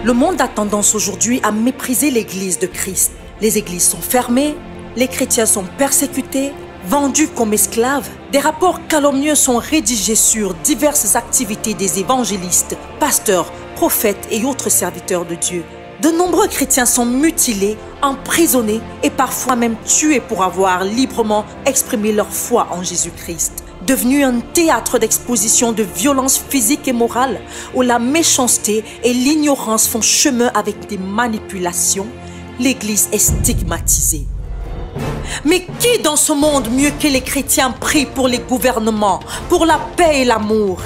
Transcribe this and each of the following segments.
Le monde a tendance aujourd'hui à mépriser l'Église de Christ. Les églises sont fermées, les chrétiens sont persécutés, vendus comme esclaves. Des rapports calomnieux sont rédigés sur diverses activités des évangélistes, pasteurs, prophètes et autres serviteurs de Dieu. De nombreux chrétiens sont mutilés, emprisonnés et parfois même tués pour avoir librement exprimé leur foi en Jésus-Christ. Devenu un théâtre d'exposition de violences physiques et morales, où la méchanceté et l'ignorance font chemin avec des manipulations, l'Église est stigmatisée. Mais qui dans ce monde mieux que les chrétiens prie pour les gouvernements, pour la paix et l'amour?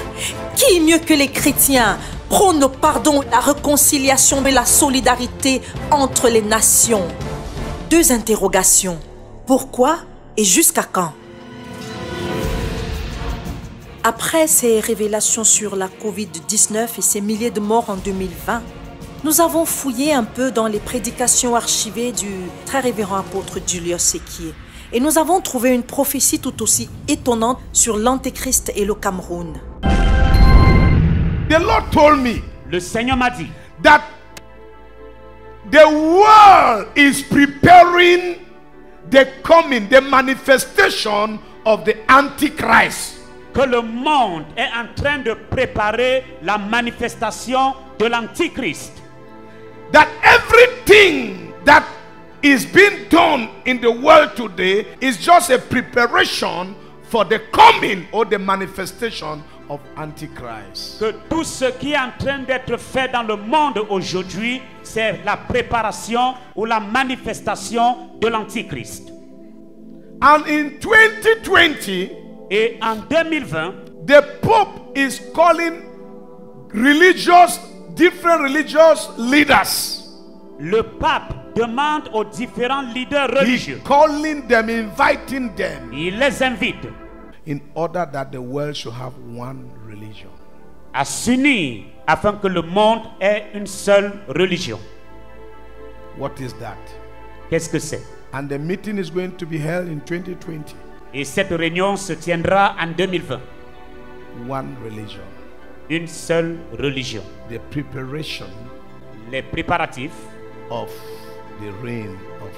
Qui mieux que les chrétiens prône le pardon, la réconciliation et la solidarité entre les nations? Deux interrogations. Pourquoi et jusqu'à quand? Après ces révélations sur la Covid-19 et ces milliers de morts en 2020, nous avons fouillé un peu dans les prédications archivées du très révérend apôtre Julius Sekier. Et nous avons trouvé une prophétie tout aussi étonnante sur l'Antéchrist et le Cameroun. The Lord told me, le Seigneur m'a dit, that the world is preparing the coming, the manifestation of the Antichrist. que le monde est en train de préparer la manifestation de l'Antichrist. That everything that is being done in the world today is just a preparation for the coming or the manifestation of Antichrist. Que tout ce qui est en train d'être fait dans le monde aujourd'hui, c'est la préparation ou la manifestation de l'Antichrist. And in 2020, et en 2020, the Pope is calling different religious leaders. Le pape demande aux différents leaders religieux. He's calling them, inviting them. Il les invite. In order that the world should have one religion. À s'unir afin que le monde ait une seule religion. What is that? Qu'est-ce que c'est? And the meeting is going to be held in 2020. Et cette réunion se tiendra en 2020. One religion. Une seule religion. The preparation. Les préparatifs of the reign of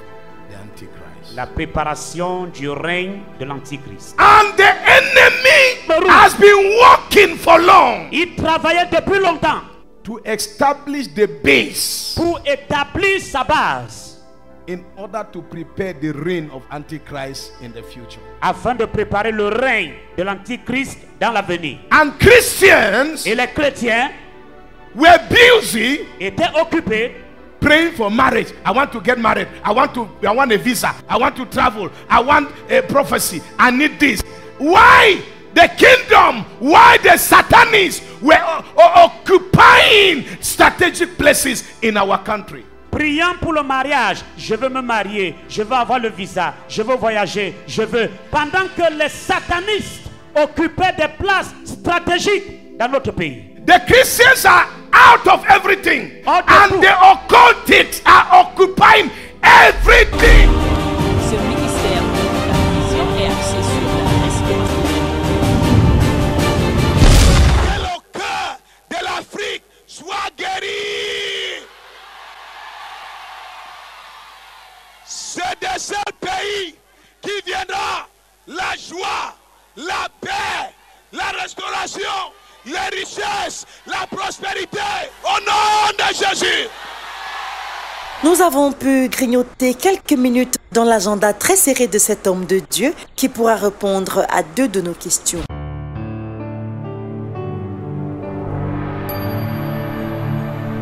the Antichrist. La préparation du règne de l'Antichrist. And the enemy has been working for long. Il travaillait depuis longtemps to establish the base. Pour établir sa base. In order to prepare the reign of Antichrist in the future. Afin de préparer le règne de l'Antichrist dans l'avenir. And Christians et les chrétiens were busy étaient occupés praying for marriage. I want to get married. I want a visa. I want to travel. I want a prophecy. I need this. Why the kingdom? Why the Satanists were occupying strategic places in our country? Priant pour le mariage, je veux me marier, je veux avoir le visa, je veux voyager, je veux. Pendant que les satanistes occupaient des places stratégiques dans notre pays. The Christians are out of everything, and the occultists are occupying everything. Ce ministère de la vision est axé sur la respiration. Que le cœur de l'Afrique soit guéri. C'est de ce pays qui viendra la joie, la paix, la restauration, les richesses, la prospérité, au nom de Jésus. Nous avons pu grignoter quelques minutes dans l'agenda très serré de cet homme de Dieu qui pourra répondre à 2 de nos questions.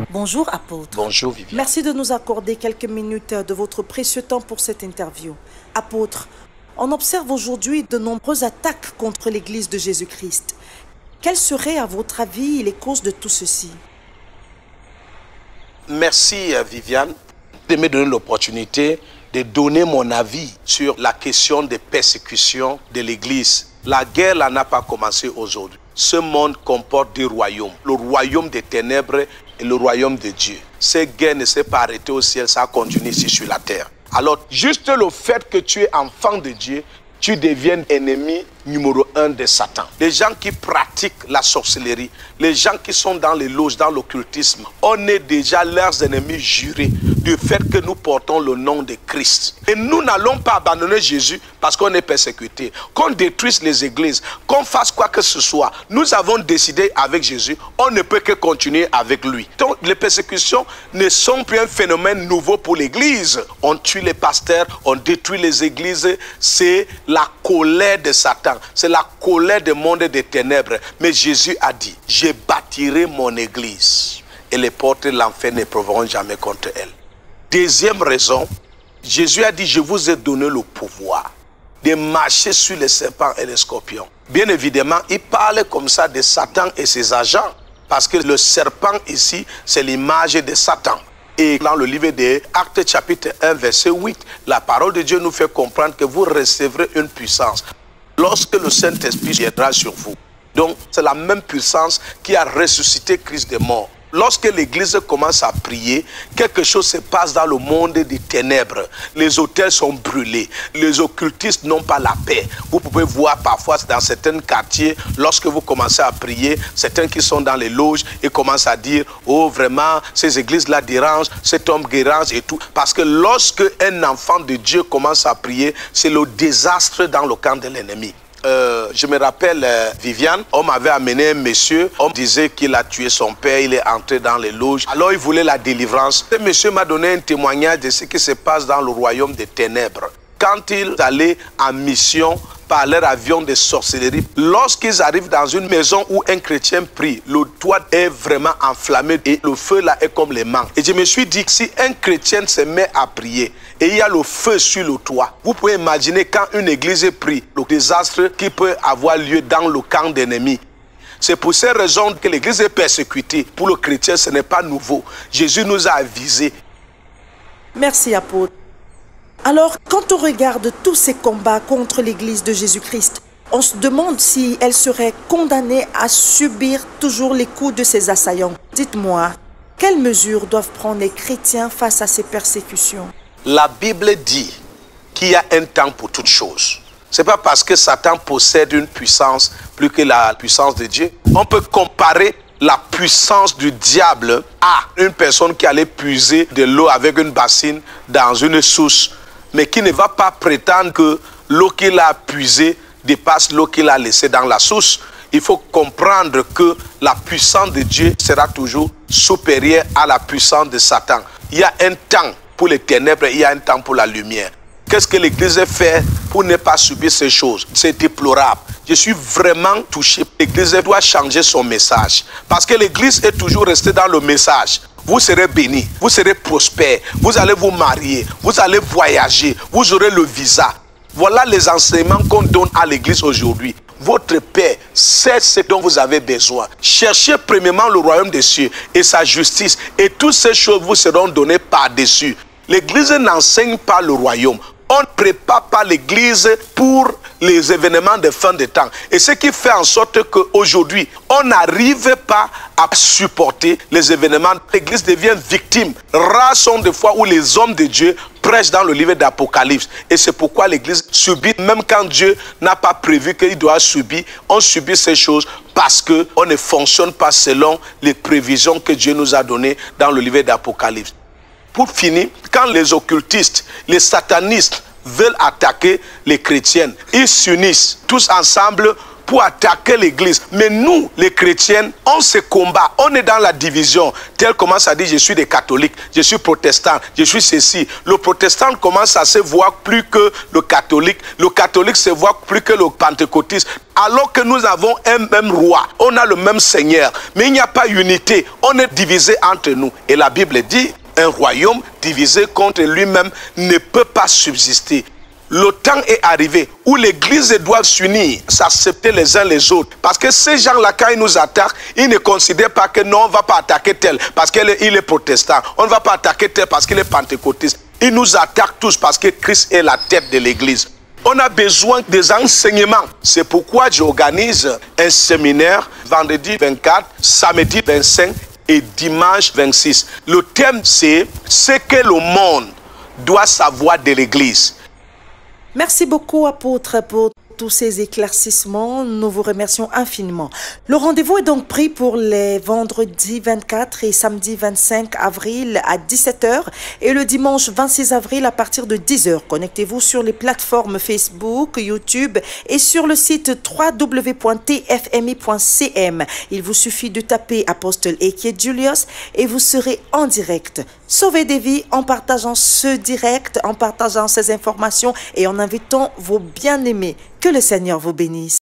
Bonjour apôtre. Bonjour Viviane. Merci de nous accorder quelques minutes de votre précieux temps pour cette interview. Apôtre, on observe aujourd'hui de nombreuses attaques contre l'Église de Jésus-Christ. Quelles seraient à votre avis les causes de tout ceci? Merci Viviane de me donner l'opportunité de donner mon avis sur la question des persécutions de l'Église. La guerre n'a pas commencé aujourd'hui. Ce monde comporte 2 royaumes. Le royaume des ténèbres et le royaume de Dieu. Cette guerre ne s'est pas arrêtée au ciel, ça continue ici sur la terre. Alors, juste le fait que tu es enfant de Dieu, tu deviens ennemi numéro 1 de Satan. Les gens qui pratiquent la sorcellerie, les gens qui sont dans les loges, dans l'occultisme, on est déjà leurs ennemis jurés du fait que nous portons le nom de Christ. Et nous n'allons pas abandonner Jésus parce qu'on est persécuté. Qu'on détruise les églises, qu'on fasse quoi que ce soit. Nous avons décidé avec Jésus, on ne peut que continuer avec lui. Donc les persécutions ne sont plus un phénomène nouveau pour l'église. On tue les pasteurs, on détruit les églises. C'est la colère de Satan. C'est la colère du monde des ténèbres. Mais Jésus a dit, je bâtirai mon église et les portes de l'enfer ne prévaudront jamais contre elle. Deuxième raison, Jésus a dit, je vous ai donné le pouvoir de marcher sur les serpents et les scorpions. Bien évidemment, il parle comme ça de Satan et ses agents. Parce que le serpent ici, c'est l'image de Satan. Et dans le livre des Actes chapitre 1 verset 8, la parole de Dieu nous fait comprendre que vous recevrez une puissance lorsque le Saint-Esprit viendra sur vous. Donc c'est la même puissance qui a ressuscité Christ des morts. Lorsque l'église commence à prier, quelque chose se passe dans le monde des ténèbres. Les autels sont brûlés. Les occultistes n'ont pas la paix. Vous pouvez voir parfois dans certains quartiers, lorsque vous commencez à prier, certains qui sont dans les loges et commencent à dire, oh vraiment, ces églises-là dérangent, cet homme dérange et tout. Parce que lorsque un enfant de Dieu commence à prier, c'est le désastre dans le camp de l'ennemi. Je me rappelle Viviane, on m'avait amené un monsieur, on disait qu'il a tué son père, il est entré dans les loges, alors il voulait la délivrance. Ce monsieur m'a donné un témoignage de ce qui se passe dans le royaume des ténèbres. Quand ils allaient en mission par leur avion de sorcellerie, lorsqu'ils arrivent dans une maison où un chrétien prie, le toit est vraiment enflammé et le feu là est comme les manques. Et je me suis dit, si un chrétien se met à prier et il y a le feu sur le toit, vous pouvez imaginer quand une église prie, le désastre qui peut avoir lieu dans le camp d'ennemis. C'est pour ces raisons que l'église est persécutée. Pour le chrétien, ce n'est pas nouveau. Jésus nous a avisés. Merci, apôtre. Alors, quand on regarde tous ces combats contre l'Église de Jésus-Christ, on se demande si elle serait condamnée à subir toujours les coups de ses assaillants. Dites-moi, quelles mesures doivent prendre les chrétiens face à ces persécutions? La Bible dit qu'il y a un temps pour toutes choses. Ce n'est pas parce que Satan possède une puissance plus que la puissance de Dieu. On peut comparer la puissance du diable à une personne qui allait puiser de l'eau avec une bassine dans une source, mais qui ne va pas prétendre que l'eau qu'il a puisée dépasse l'eau qu'il a laissée dans la source. Il faut comprendre que la puissance de Dieu sera toujours supérieure à la puissance de Satan. Il y a un temps pour les ténèbres, il y a un temps pour la lumière. Qu'est-ce que l'Église fait pour ne pas subir ces choses? C'est déplorable. Je suis vraiment touché. L'Église doit changer son message. Parce que l'Église est toujours restée dans le message. Vous serez bénis, vous serez prospères, vous allez vous marier, vous allez voyager, vous aurez le visa. Voilà les enseignements qu'on donne à l'église aujourd'hui. Votre paix, c'est ce dont vous avez besoin. Cherchez premièrement le royaume des cieux et sa justice, et toutes ces choses vous seront données par-dessus. L'église n'enseigne pas le royaume. On ne prépare pas l'église pour les événements de fin de temps. Et ce qui fait en sorte qu'aujourd'hui, on n'arrive pas à supporter les événements. L'église devient victime. Rares sont des fois où les hommes de Dieu prêchent dans le livre d'Apocalypse. Et c'est pourquoi l'église subit, même quand Dieu n'a pas prévu qu'il doit subir, on subit ces choses parce qu'on ne fonctionne pas selon les prévisions que Dieu nous a données dans le livre d'Apocalypse. Pour finir, quand les occultistes, les satanistes veulent attaquer les chrétiennes, ils s'unissent tous ensemble pour attaquer l'église. Mais nous, les chrétiennes, on se combat, on est dans la division. Tel commence à dire, je suis des catholiques, je suis protestant, je suis ceci. Le protestant commence à se voir plus que le catholique se voit plus que le pentecôtiste. Alors que nous avons un même roi, on a le même Seigneur, mais il n'y a pas unité, on est divisé entre nous. Et la Bible dit, un royaume divisé contre lui-même ne peut pas subsister. Le temps est arrivé où l'église doit s'unir, s'accepter les uns les autres. Parce que ces gens-là, quand ils nous attaquent, ils ne considèrent pas que non, on ne va pas attaquer tel parce qu'il est protestant. On ne va pas attaquer tel parce qu'il est pentecôtiste. Ils nous attaquent tous parce que Christ est la tête de l'église. On a besoin des enseignements. C'est pourquoi j'organise un séminaire vendredi 24, samedi 25 et dimanche 26. Le thème, c'est ce que le monde doit savoir de l'église. Merci beaucoup, apôtre, pour tous ces éclaircissements. Nous vous remercions infiniment. Le rendez-vous est donc pris pour les vendredis 24 et samedi 25 avril à 17h et le dimanche 26 avril à partir de 10h. Connectez-vous sur les plateformes Facebook, YouTube et sur le site www.tfmi.cm. Il vous suffit de taper Apostle Eke Julius et vous serez en direct. Sauvez des vies en partageant ce direct, en partageant ces informations et en invitant vos bien-aimés. Que le Seigneur vous bénisse.